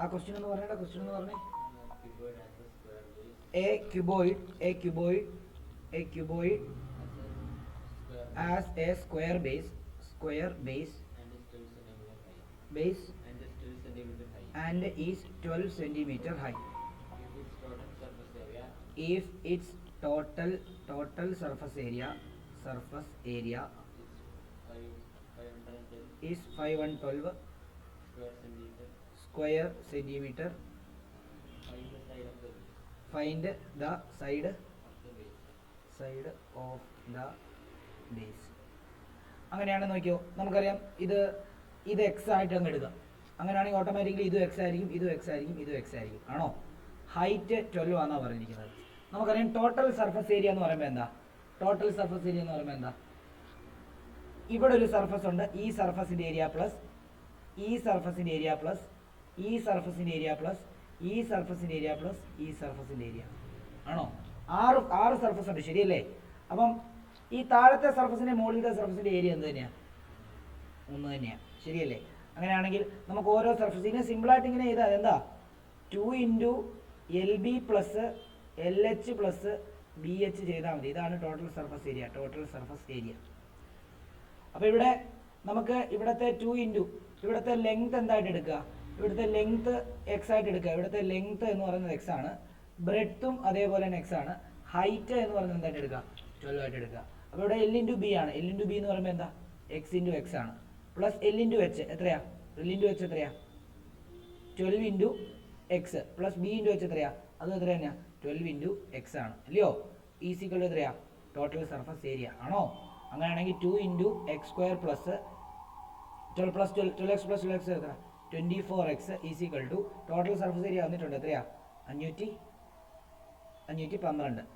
ആ ക്വസ്റ്റ്യൻ എന്ന് പറഞ്ഞേ, ക്വസ്റ്റ്യൻ എന്ന് പറഞ്ഞേ. A cuboid as a square base and is 12 centimeter high. If its total surface area is 512 square centimeter, find the side of the base. അങ്ങനെയാണ് നോക്കിയോ, നമുക്കറിയാം ഇത് എക്സ് ആയിട്ട് അങ്ങ് എടുക്കുക. അങ്ങനെയാണെങ്കിൽ ഓട്ടോമാറ്റിക്കലി ഇതും എക്സ് ആയിരിക്കും, ഇതും എക്സ് ആയിരിക്കും, ഇതും എക്സ് ആയിരിക്കും. ആണോ? ഹൈറ്റ് 12 ആണെന്നാണ് പറഞ്ഞിരിക്കുന്നത്. നമുക്കറിയാം ടോട്ടൽ സർഫസ് ഏരിയ എന്ന് പറയുമ്പോൾ എന്താ? ടോട്ടൽ സർഫസ് ഏരിയ എന്ന് പറയുമ്പോൾ എന്താ? ഇവിടെ ഒരു സർഫസ് ഉണ്ട്, ഈ സർഫസിന്റെ ഏരിയ പ്ലസ് ഈ സർഫസിന്റെ ഏരിയ പ്ലസ് ഈ സർഫസിന്റെ ഏരിയ പ്ലസ് ഈ സർഫസിന്റെ ഏരിയ പ്ലസ് ഈ സർഫസിന്റെ ഏരിയ. ആണോ? ആറ് സർഫസ് ഉണ്ട്, ശരിയല്ലേ? അപ്പം ഈ താഴത്തെ സർഫസിന്റെ മുകളിലത്തെ സർഫസിന്റെ ഏരിയ എന്ത് തന്നെയാണ്? ഒന്ന് തന്നെയാണ്, ശരിയല്ലേ? അങ്ങനെയാണെങ്കിൽ നമുക്ക് ഓരോ സർഫസിനെ സിമ്പിളായിട്ട് ഇങ്ങനെ ചെയ്താൽ എന്താ? 2 × LB plus LH plus BH ചെയ്താൽ മതി. ഇതാണ് ടോട്ടൽ സർഫസ് ഏരിയ. അപ്പോൾ ഇവിടെ നമുക്ക് ഇവിടുത്തെ 2 ഇവിടുത്തെ ലെങ്ത് എന്തായിട്ട് എടുക്കുക? ഇവിടുത്തെ ലെങ്ത് എക്സ് ആയിട്ട് എടുക്കുക. ഇവിടുത്തെ ലെങ്ത് എന്ന് പറയുന്നത് എക്സ് ആണ്, ബ്രെഡ്ത്തും അതേപോലെ തന്നെ എക്സ് ആണ്, ഹൈറ്റ് എന്ന് പറയുന്നത് എന്തായിട്ട് എടുക്കുക? 12 ആയിട്ട് എടുക്കുക. അപ്പോൾ ഇവിടെ L × B ആണ്. L × B എന്ന് പറയുമ്പോൾ എന്താ? X × X ആണ്. പ്ലസ് L × H എത്രയാ? L × H എത്രയാ? 12 × X പ്ലസ് B × H എത്രയാ? അത് എത്ര തന്നെയാ? 12 × X ആണ്, അല്ലയോ? ഈസിക്കൽ എത്രയാ? Total surface area. ആണോ? അങ്ങനെയാണെങ്കിൽ 2 × x² plus 12 plus 12x plus 12x എത്ര? 24x is equal to total surface area വന്നിട്ടുണ്ട് എത്രയാ? 512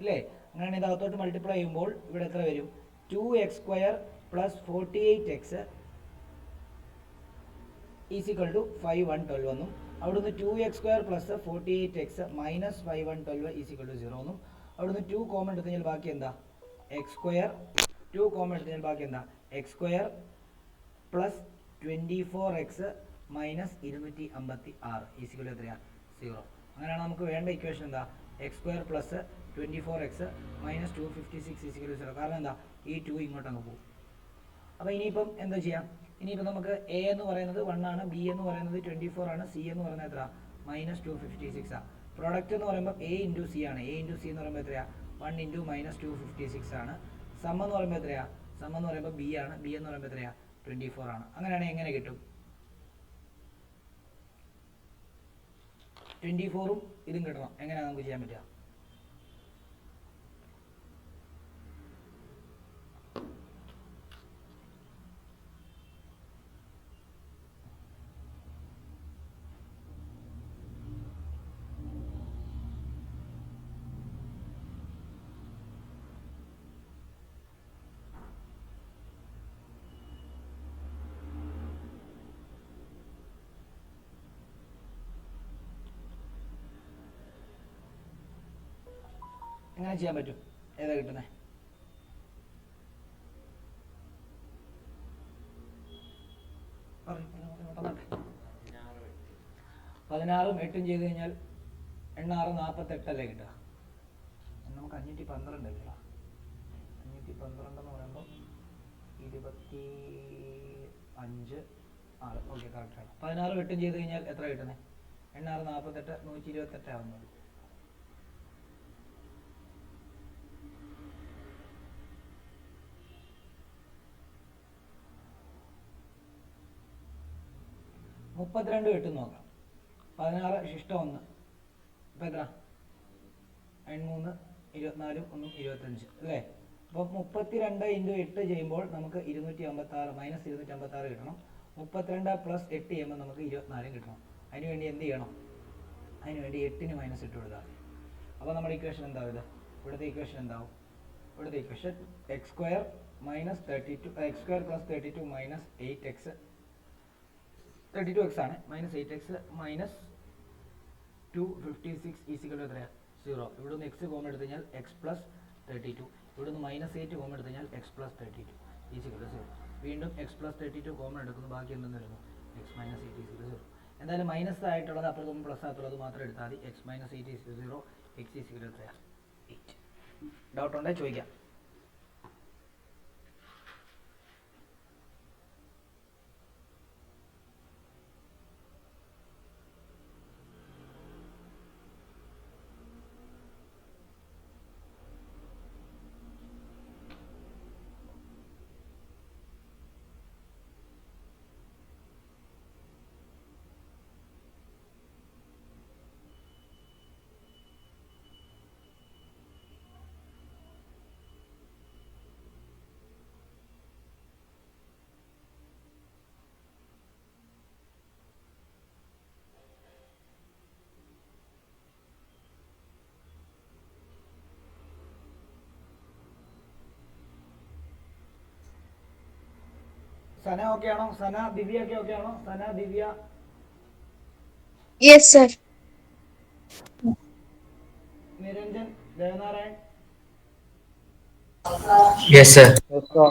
അല്ലേ? അങ്ങനെയാണെങ്കിൽ ഇത് അകത്തോട്ട് മൾട്ടിപ്ലൈ ചെയ്യുമ്പോൾ ഇവിടെ എത്ര വരും? 2x² plus 48x is equal to 512 എന്നും അവിടുന്ന് 2x² plus 48x minus 512 is equal to 0 എന്നും അവിടുന്ന് 2 കോമൺ എടുത്തു കഴിഞ്ഞാൽ ബാക്കി എന്താ? x² 2 കോമൺ എടുത്തു കഴിഞ്ഞാൽ ബാക്കി എന്താ? x² plus 24x minus 256 is equal to എത്രയാ? 0. അങ്ങനെയാണ് നമുക്ക് വേണ്ട ഇക്വേഷൻ എന്താ? x² plus 24x minus 256 is equal to 0. കാരണം എന്താ? ഈ 2 ഇങ്ങോട്ട് അങ്ങ് പോകും. അപ്പോൾ ഇനിയിപ്പം എന്താ ചെയ്യാം? ഇനിയിപ്പോൾ നമുക്ക് A എന്ന് പറയുന്നത് 1 ആണ്, B എന്ന് പറയുന്നത് 24 ആണ്, C എന്ന് പറയുന്നത് എത്ര? മൈനസ് 256 ആണ്. പ്രോഡക്റ്റ് എന്ന് പറയുമ്പോൾ A × C ആണ്. A × C എന്ന് പറയുമ്പോൾ എത്രയാ? 1 × മൈനസ് 256 ആണ്. സം എന്ന് പറയുമ്പോൾ എത്രയാ? സം എന്ന് പറയുമ്പോൾ B ആണ്. B എന്ന് പറയുമ്പോൾ എത്രയാ? 24 ആണ്. അങ്ങനെയാണെങ്കിൽ എങ്ങനെ കിട്ടും? 24ഉം ഇതും കിട്ടണം. എങ്ങനെയാണ് നമുക്ക് ചെയ്യാൻ പറ്റുക? എങ്ങനെ ചെയ്യാൻ പറ്റും? ഏതാ കിട്ടുന്നത്? പതിനാറും 8ഉം ചെയ്ത് കഴിഞ്ഞാൽ 8×6 = 48 അല്ലേ കിട്ടുക? നമുക്ക് 512 അല്ലേ? 512 എന്ന് പറയുമ്പോൾ 25 6. ഓക്കെ, കറക്റ്റാണ്. 16ഉം 8ഉം ചെയ്ത് കഴിഞ്ഞാൽ എത്ര കിട്ടുന്നത്? 8×6 = 48 128 ആവുന്നത്. മുപ്പത്തിരണ്ട് കിട്ടും നോക്കാം. 16 ശിഷ്ടം 1 ഇപ്പം എത്ര? 3 24 1 25 അല്ലേ? അപ്പോൾ 32 × 8 ചെയ്യുമ്പോൾ നമുക്ക് 256 മൈനസ് 256 കിട്ടണം. 32 പ്ലസ് 8 ചെയ്യുമ്പോൾ നമുക്ക് 24 കിട്ടണം. അതിനുവേണ്ടി എന്ത് ചെയ്യണം? അതിനുവേണ്ടി 8ന് മൈനസ് ഇട്ട് കൊടുക്കുക. അപ്പോൾ നമ്മുടെ ഇക്വേഷൻ എന്താവും? ഇവിടുത്തെ ഇക്വേഷൻ എന്താവും? ഇവിടുത്തെ equation x² minus 32 x² plus 32 minus 8x 32x ആണ്, minus 8x minus 256 is equal to എത്രയാണ്? 0. ഇവിടെ നിന്ന് എക്സ് കോമൺ എടുത്തു കഴിഞ്ഞാൽ x പ്ലസ് 32. ഇവിടെ നിന്ന് മൈനസ് 8 കോമൺ എടുത്തു കഴിഞ്ഞാൽ x പ്ലസ് 32 ഈസിക്കൽ ടു 0. വീണ്ടും x പ്ലസ് 32 കോമൺ എടുക്കുന്നു, ബാക്കി എന്തെന്ന് വരുന്നു? x minus 8 is equal to 0. എന്തായാലും മൈനസ് ആയിട്ടുള്ളത് അപ്പുറത്തും പ്ലസ് ആയിട്ടുള്ളത് മാത്രം എടുത്താൽ മതി. X minus 8 is 0, X is 8. Doubt ഉണ്ടെങ്കിൽ ചോദിക്കാം. സന ഓക്കെ ആണോ? സന ദിവ്യ ഒക്കെ ഓക്കെ ആണോ? Sana Divya? Yes sir. Niranjan, Devanarayan? Yes, sir. Okay.